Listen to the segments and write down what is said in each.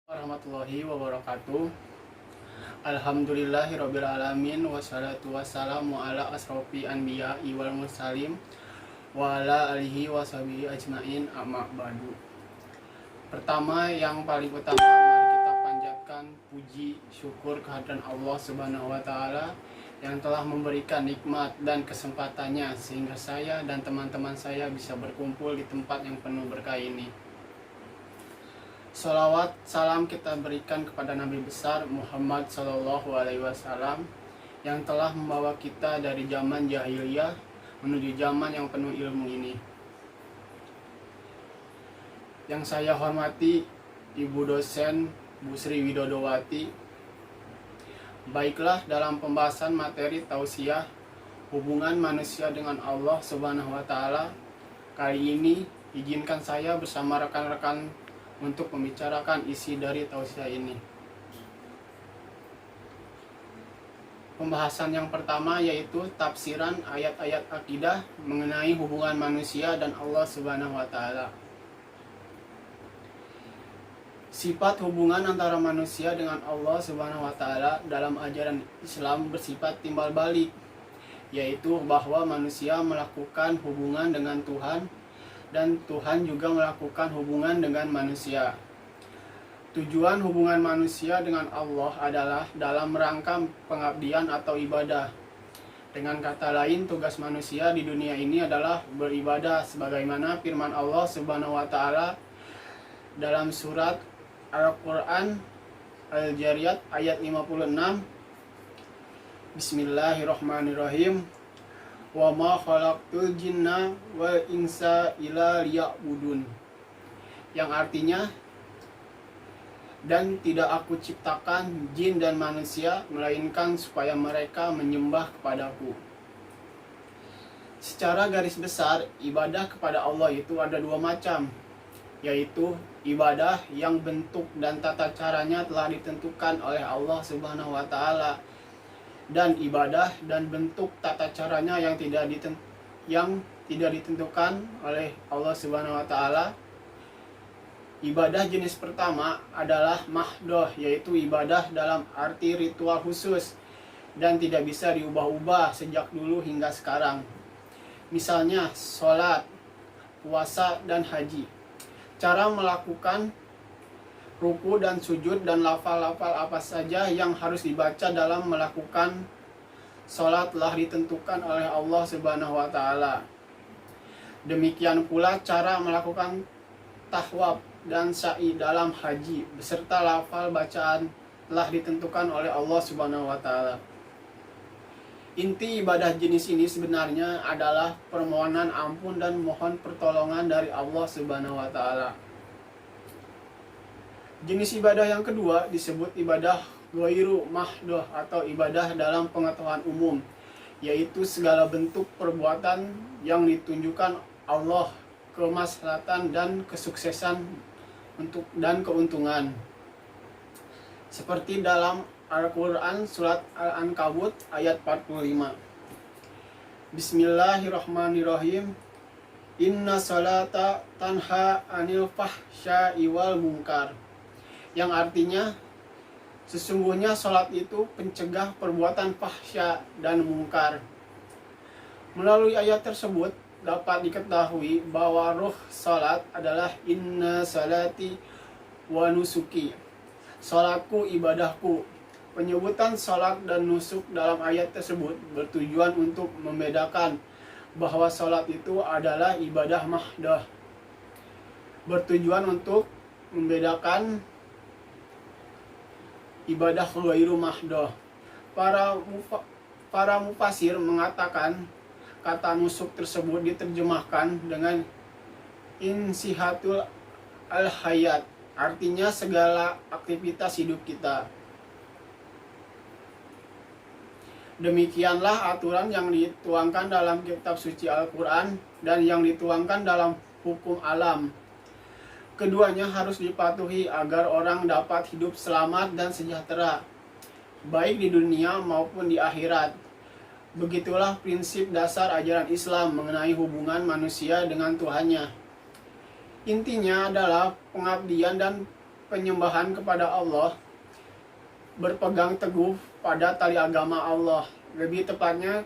Warahmatullahi wabarakatuh. Alhamdulillahirrabbilalamin. Wassalatu wassalamu ala asrofi anbiya'i wal mursalim wa ala alihi washabihi ajmain, amma ba'du. Pertama, yang paling utama, mari kita panjatkan puji syukur kehadiran Allah Subhanahu wa taala yang telah memberikan nikmat dan kesempatannya sehingga saya dan teman-teman saya bisa berkumpul di tempat yang penuh berkah ini. Salawat salam kita berikan kepada Nabi besar Muhammad Sallallahu Alaihi Wasallam yang telah membawa kita dari zaman jahiliyah menuju zaman yang penuh ilmu ini. Yang saya hormati Ibu dosen Bu Sri Widodowati. Baiklah, dalam pembahasan materi tausiah hubungan manusia dengan Allah Subhanahu wa taala, kali ini izinkan saya bersama rekan-rekan untuk membicarakan isi dari tausiah ini. Pembahasan yang pertama yaitu tafsiran ayat-ayat akidah mengenai hubungan manusia dan Allah Subhanahu wa taala. Sifat hubungan antara manusia dengan Allah Subhanahu wa taala dalam ajaran Islam bersifat timbal balik, yaitu bahwa manusia melakukan hubungan dengan Tuhan dan Tuhan juga melakukan hubungan dengan manusia. Tujuan hubungan manusia dengan Allah adalah dalam rangka pengabdian atau ibadah. Dengan kata lain, tugas manusia di dunia ini adalah beribadah sebagaimana firman Allah Subhanahu wa taala dalam surat Al-Quran Al-Jariyat ayat 56. Bismillahirrahmanirrahim. Wa ma khalaqtul jinna wal insa illa liya'budun. Yang artinya, dan tidak aku ciptakan jin dan manusia melainkan supaya mereka menyembah kepadaku. Secara garis besar, ibadah kepada Allah itu ada dua macam, yaitu ibadah yang bentuk dan tata caranya telah ditentukan oleh Allah Subhanahu wa taala, dan ibadah dan bentuk tata caranya yang tidak ditentukan oleh Allah Subhanahu wa taala. Ibadah jenis pertama adalah mahdoh, yaitu ibadah dalam arti ritual khusus dan tidak bisa diubah-ubah sejak dulu hingga sekarang. Misalnya sholat, puasa, dan haji. Cara melakukan ruku dan sujud dan lafal-lafal apa saja yang harus dibaca dalam melakukan sholat telah ditentukan oleh Allah Subhanahu wa taala. Demikian pula cara melakukan tahwab dan sa'i dalam haji beserta lafal bacaan telah ditentukan oleh Allah Subhanahu wa taala. Inti ibadah jenis ini sebenarnya adalah permohonan ampun dan mohon pertolongan dari Allah Subhanahu wa taala. Jenis ibadah yang kedua disebut ibadah ghairu mahdoh atau ibadah dalam pengetahuan umum, yaitu segala bentuk perbuatan yang ditunjukkan Allah kemaslahatan dan kesuksesan dan keuntungan. Seperti dalam Al-Quran surat Al-Ankabut ayat 45. Bismillahirrahmanirrahim. Inna salata tanha anil fahsya'i wal munkar. Yang artinya, sesungguhnya salat itu pencegah perbuatan fahsya dan mungkar. Melalui ayat tersebut dapat diketahui bahwa ruh salat adalah inna salati wa nusuki. Salatku ibadahku. Penyebutan salat dan nusuk dalam ayat tersebut bertujuan untuk membedakan bahwa salat itu adalah ibadah mahdoh. Bertujuan untuk membedakan ibadah ghairu mahdoh. Para mufasir mengatakan kata nusuk tersebut diterjemahkan dengan insihatul al-hayat, artinya segala aktivitas hidup kita. Demikianlah aturan yang dituangkan dalam kitab suci Al-Quran dan yang dituangkan dalam hukum alam. Keduanya harus dipatuhi agar orang dapat hidup selamat dan sejahtera, baik di dunia maupun di akhirat. Begitulah prinsip dasar ajaran Islam mengenai hubungan manusia dengan Tuhannya. Intinya adalah pengabdian dan penyembahan kepada Allah, berpegang teguh pada tali agama Allah, lebih tepatnya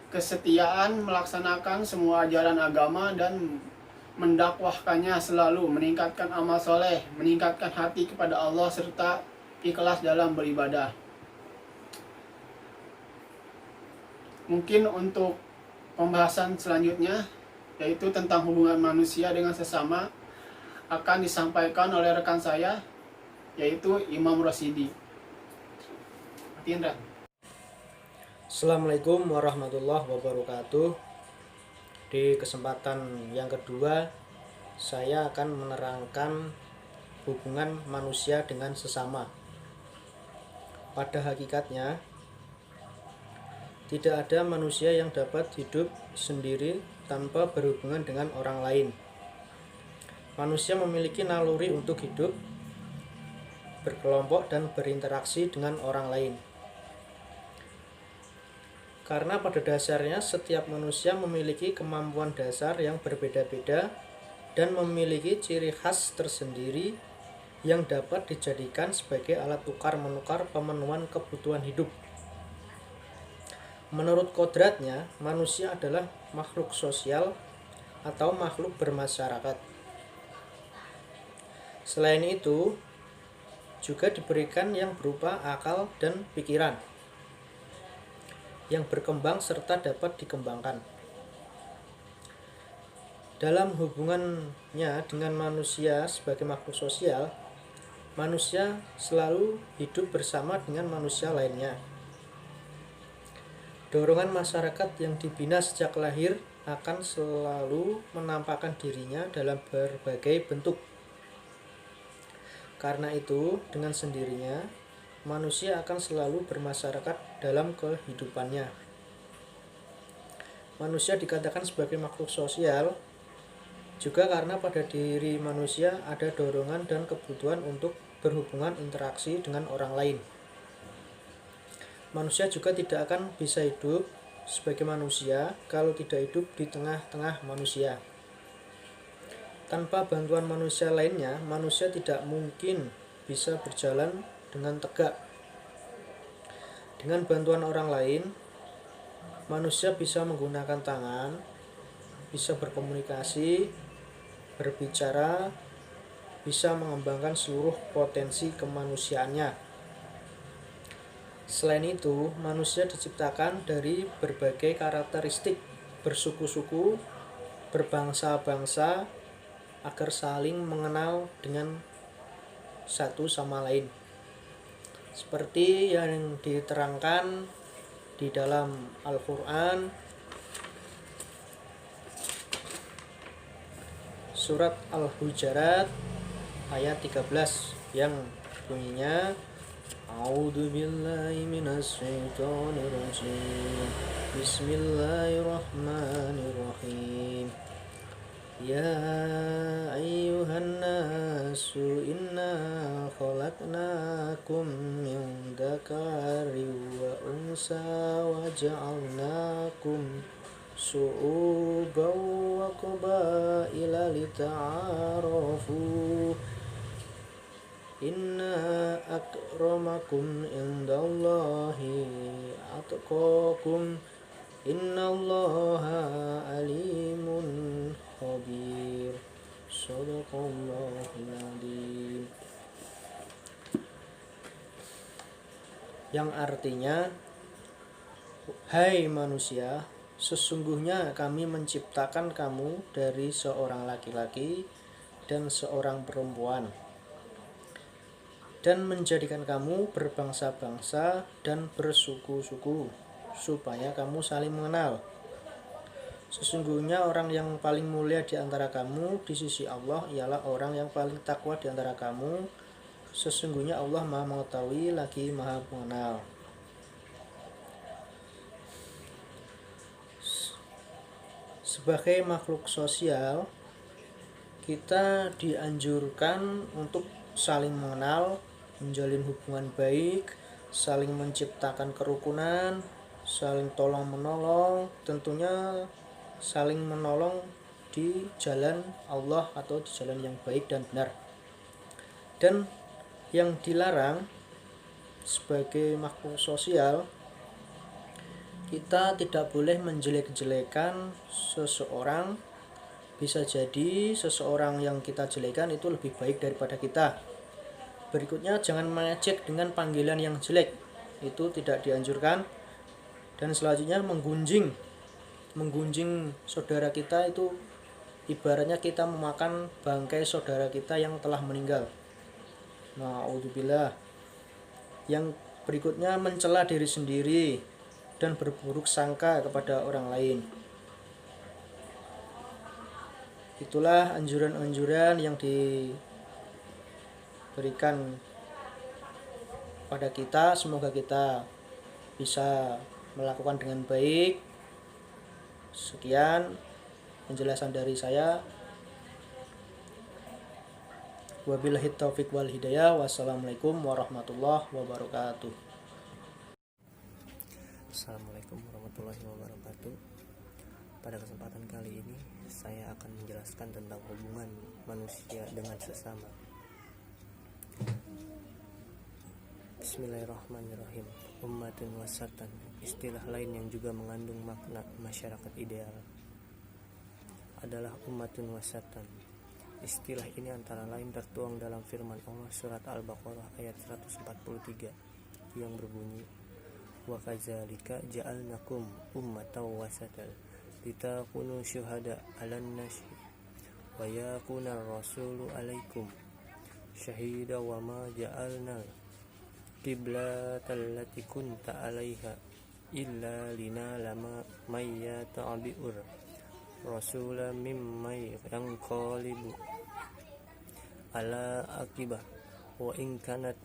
kesetiaan melaksanakan semua ajaran agama dan mendakwahkannya, selalu meningkatkan amal soleh, meningkatkan hati kepada Allah, serta ikhlas dalam beribadah. Mungkin untuk pembahasan selanjutnya, yaitu tentang hubungan manusia dengan sesama, akan disampaikan oleh rekan saya, yaitu Imam Rosidi. Tindra. Assalamualaikum warahmatullahi wabarakatuh. Di kesempatan yang kedua, saya akan menerangkan hubungan manusia dengan sesama. Pada hakikatnya, tidak ada manusia yang dapat hidup sendiri tanpa berhubungan dengan orang lain. Manusia memiliki naluri untuk hidup, berkelompok, dan berinteraksi dengan orang lain. Karena pada dasarnya setiap manusia memiliki kemampuan dasar yang berbeda-beda dan memiliki ciri khas tersendiri yang dapat dijadikan sebagai alat tukar-menukar pemenuhan kebutuhan hidup. Menurut kodratnya, manusia adalah makhluk sosial atau makhluk bermasyarakat. Selain itu, juga diberikan yang berupa akal dan pikiran yang berkembang serta dapat dikembangkan. Dalam hubungannya dengan manusia sebagai makhluk sosial, manusia selalu hidup bersama dengan manusia lainnya. Dorongan masyarakat yang dibina sejak lahir akan selalu menampakkan dirinya dalam berbagai bentuk. Karena itu, dengan sendirinya, manusia akan selalu bermasyarakat dalam kehidupannya. Manusia dikatakan sebagai makhluk sosial juga karena pada diri manusia ada dorongan dan kebutuhan untuk berhubungan interaksi dengan orang lain. Manusia juga tidak akan bisa hidup sebagai manusia kalau tidak hidup di tengah-tengah manusia. Tanpa bantuan manusia lainnya, manusia tidak mungkin bisa berjalan dengan tegak. Dengan bantuan orang lain, manusia bisa menggunakan tangan, bisa berkomunikasi, berbicara, bisa mengembangkan seluruh potensi kemanusiaannya. Selain itu, manusia diciptakan dari berbagai karakteristik bersuku-suku, berbangsa-bangsa, agar saling mengenal dengan satu sama lain. Seperti yang diterangkan di dalam Al-Quran, surat Al-Hujurat ayat 13 yang bunyinya A'udzu billahi minasy syaithanir rajim. Bismillahirrahmanirrahim. Ya ayyuhan nasu inna khalaqnakum min dzakarin wa unsa wa ja'alnakum syu'uban wa qabaila lita'arafu. Inna akramakum indallahi atqakum. Innallaha alimun khabir. Shadaqallahul adzim. Yang artinya, hai manusia, sesungguhnya kami menciptakan kamu dari seorang laki-laki dan seorang perempuan, dan menjadikan kamu berbangsa-bangsa dan bersuku-suku, supaya kamu saling mengenal. Sesungguhnya orang yang paling mulia di antara kamu di sisi Allah ialah orang yang paling takwa di antara kamu. Sesungguhnya Allah Maha Mengetahui lagi Maha Mengenal. Sebagai makhluk sosial, kita dianjurkan untuk saling mengenal, menjalin hubungan baik, saling menciptakan kerukunan, saling tolong-menolong, tentunya saling menolong di jalan Allah atau di jalan yang baik dan benar. Dan yang dilarang sebagai makhluk sosial, kita tidak boleh menjelek-jelekan seseorang. Bisa jadi seseorang yang kita jelekan itu lebih baik daripada kita. Berikutnya, jangan mengejek dengan panggilan yang jelek, itu tidak dianjurkan. Dan selanjutnya, menggunjing saudara kita itu ibaratnya kita memakan bangkai saudara kita yang telah meninggal. Na'udzubillah. Yang berikutnya, mencela diri sendiri dan berburuk sangka kepada orang lain. Itulah anjuran-anjuran yang diberikan pada kita. Semoga kita bisa melakukan dengan baik. Sekian penjelasan dari saya. Wabillahi taufiq wal hidayah. Wassalamualaikum warahmatullahi wabarakatuh. Assalamualaikum warahmatullahi wabarakatuh. Pada kesempatan kali ini saya akan menjelaskan tentang hubungan manusia dengan sesama. Bismillahirrahmanirrahim. Ummatun wasatan, istilah lain yang juga mengandung makna masyarakat ideal adalah ummatun wasatan. Istilah ini antara lain tertuang dalam firman Allah surat Al-Baqarah ayat 143 yang berbunyi, wa kadzalika ja'alnakum ummatan wasatan litakunu syuhada 'alan nasi wa yakuna ar-rasulu 'alaikum syahida wa ma ja'alna qiblatal lati kunta 'alaiha illa lina'lama may yatabi'ur rasula mimma yanqalibu ala aqibah wa in kanat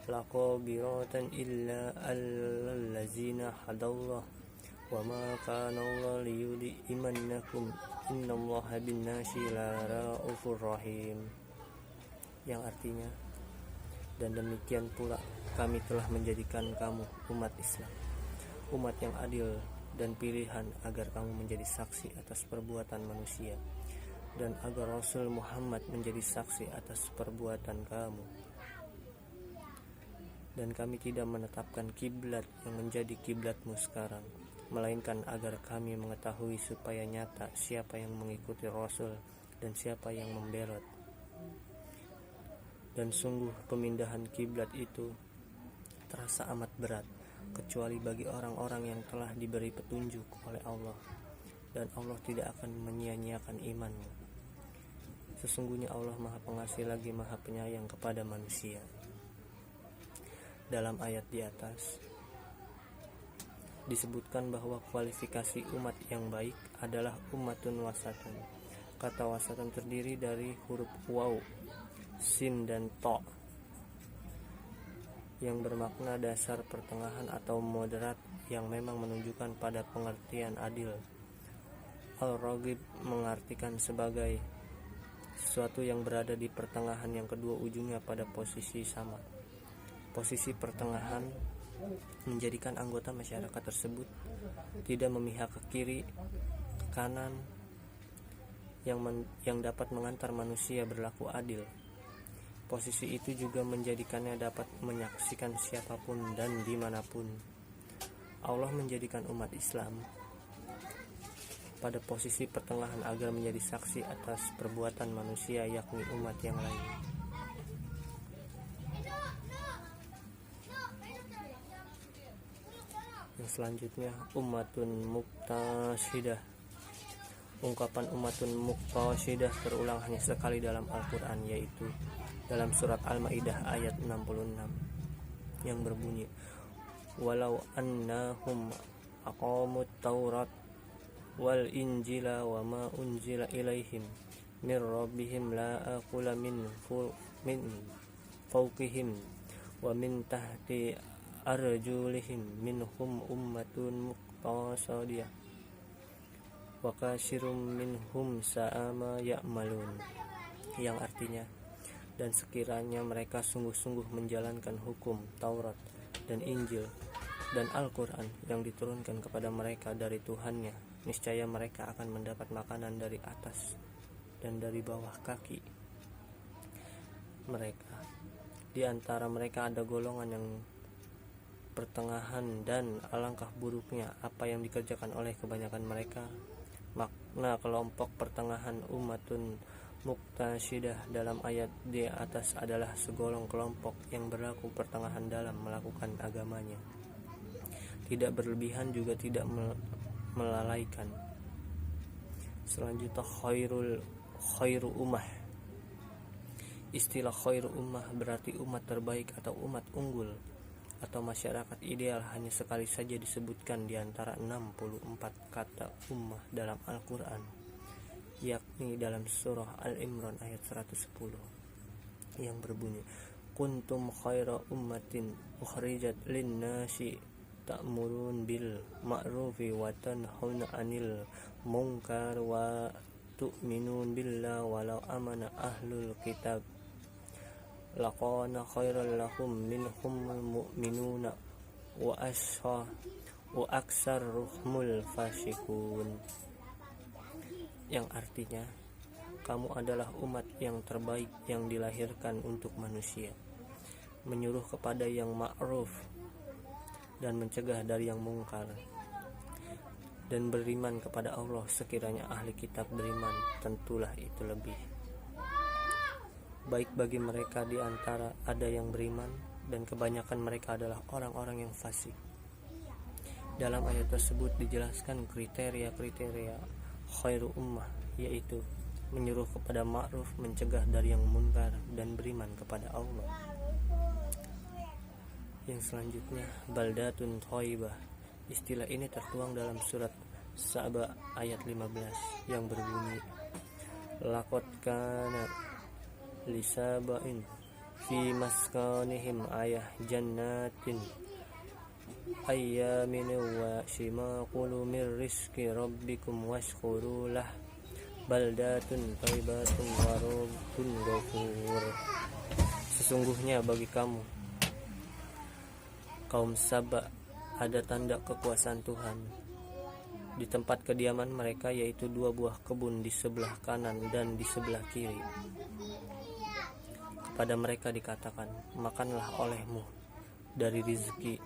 laqabiratan illa allazina hadallah wa ma kana Allah liyudhimannakum innallaha bin-nasi laraufur rahim, yang artinya, dan demikian pula kami telah menjadikan kamu umat Islam, umat yang adil dan pilihan agar kamu menjadi saksi atas perbuatan manusia dan agar Rasul Muhammad menjadi saksi atas perbuatan kamu. Dan kami tidak menetapkan kiblat yang menjadi kiblatmu sekarang, melainkan agar kami mengetahui supaya nyata siapa yang mengikuti Rasul dan siapa yang membelot. Dan sungguh pemindahan kiblat itu terasa amat berat, kecuali bagi orang-orang yang telah diberi petunjuk oleh Allah, dan Allah tidak akan menyia-nyiakan imanmu. Sesungguhnya Allah Maha Pengasih lagi Maha Penyayang kepada manusia. Dalam ayat di atas disebutkan bahwa kualifikasi umat yang baik adalah ummatun wasatun. Kata wasatun terdiri dari huruf waw, sin dan to, yang bermakna dasar pertengahan atau moderat, yang memang menunjukkan pada pengertian adil. Al-Raghib mengartikan sebagai sesuatu yang berada di pertengahan yang kedua ujungnya pada posisi sama. Posisi pertengahan menjadikan anggota masyarakat tersebut tidak memihak ke kiri, ke kanan, yang dapat mengantar manusia berlaku adil. Posisi itu juga menjadikannya dapat menyaksikan siapapun dan dimanapun. Allah menjadikan umat Islam pada posisi pertengahan agar menjadi saksi atas perbuatan manusia, yakni umat yang lain. Yang selanjutnya, ummatun muqtasyidah. Ungkapan ummatun muqtasyidah terulang hanya sekali dalam Al-Quran, yaitu dalam surat Al-Ma'idah ayat 66 yang berbunyi, walau annahum aqamut taurat wal injila wa ma unzila ilaihim min rabbihim la aqula min fawqihim wa min tahti arjulihim minhum ummatun muqtasadiyah wa katsirum minhum sa'a ma ya'malun, yang artinya, dan sekiranya mereka sungguh-sungguh menjalankan hukum Taurat dan Injil dan Al-Quran yang diturunkan kepada mereka dari Tuhannya, niscaya mereka akan mendapat makanan dari atas dan dari bawah kaki. mereka. Di antara mereka ada golongan yang pertengahan, dan alangkah buruknya apa yang dikerjakan oleh kebanyakan mereka. Makna kelompok pertengahan ummatun muqtasidah dalam ayat di atas adalah segolong kelompok yang berlaku pertengahan dalam melakukan agamanya, tidak berlebihan juga tidak melalaikan. Selanjutnya khairu ummah. Istilah khairu ummah berarti umat terbaik atau umat unggul atau masyarakat ideal hanya sekali saja disebutkan di antara 64 kata ummah dalam Al-Quran, yakni dalam surah Al-Imran ayat 110 yang berbunyi, kuntum khaira ummatin ukhrijat lin-nasi ta'murun bil ma'rufi wa tanhauna 'anil munkar wa tu'minun billah walau amana ahlul kitab laqana khairan lahum minhumul mu'minuna wa aksarruhumul fasiqun, yang artinya kamu adalah umat yang terbaik yang dilahirkan untuk manusia, menyuruh kepada yang ma'ruf dan mencegah dari yang mungkar, dan beriman kepada Allah. Sekiranya ahli kitab beriman, tentulah itu lebih baik bagi mereka. Di antara ada yang beriman dan kebanyakan mereka adalah orang-orang yang fasik. Dalam ayat tersebut dijelaskan kriteria-kriteria khairu ummah, yaitu menyuruh kepada ma'ruf, mencegah dari yang munkar, dan beriman kepada Allah. Yang selanjutnya baldatun thayyibah. Istilah ini tertuang dalam surat Saba ayat 15 yang berbunyi, laqad kana lisabain fi maskanihim ayah jannatin ayyamin wa shimaqulu min rizqi rabbikum washkurulah baldatun thayyibatun wa rabbun ghafur. Sesungguhnya bagi kamu kaum Saba ada tanda kekuasaan Tuhan di tempat kediaman mereka, yaitu 2 buah kebun di sebelah kanan dan di sebelah kiri. Kepada mereka dikatakan, makanlah olehmu dari rizki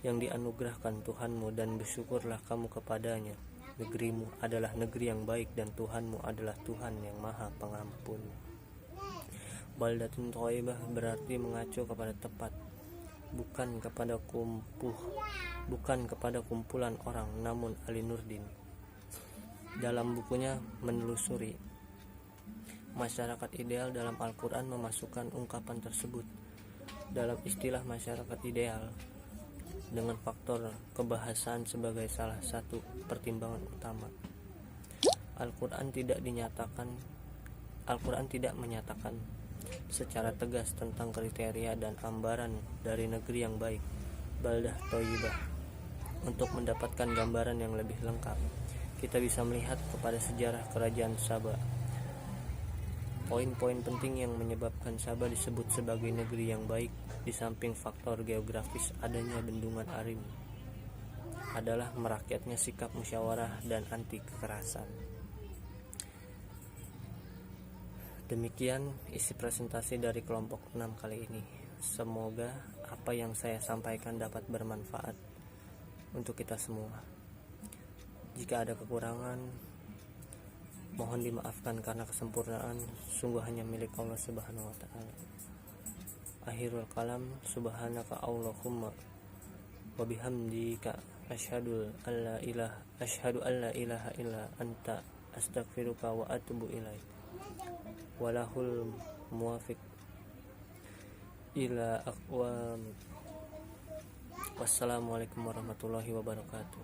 yang dianugerahkan Tuhanmu dan bersyukurlah kamu kepadanya. Negerimu adalah negeri yang baik dan Tuhanmu adalah Tuhan yang maha pengampun. Baldatun thayyibah berarti mengacu kepada tempat, bukan kepada kumpulan orang. Namun Ali Nurdin dalam bukunya menelusuri masyarakat ideal dalam Al-Quran memasukkan ungkapan tersebut dalam istilah masyarakat ideal dengan faktor kebahasaan sebagai salah satu pertimbangan utama. Al-Quran tidak menyatakan secara tegas tentang kriteria dan ambaran dari negeri yang baik, baldah thayyibah. Untuk mendapatkan gambaran yang lebih lengkap, kita bisa melihat kepada sejarah kerajaan Saba. Poin-poin penting yang menyebabkan Saba disebut sebagai negeri yang baik, di samping faktor geografis adanya bendungan Arim, adalah merakyatnya sikap musyawarah dan anti kekerasan. Demikian isi presentasi dari kelompok 6 kali ini. Semoga apa yang saya sampaikan dapat bermanfaat untuk kita semua. Jika ada kekurangan, mohon dimaafkan karena kesempurnaan sungguh hanya milik Allah Subhanahu wa taala. Akhirul kalam, subhanaka Allahumma wa bihamdika asyhadu an la ilaha illa anta astaghfiruka wa atubu ilaik. Walahul muwafiq ila aqwam. Wassalamualaikum warahmatullahi wabarakatuh.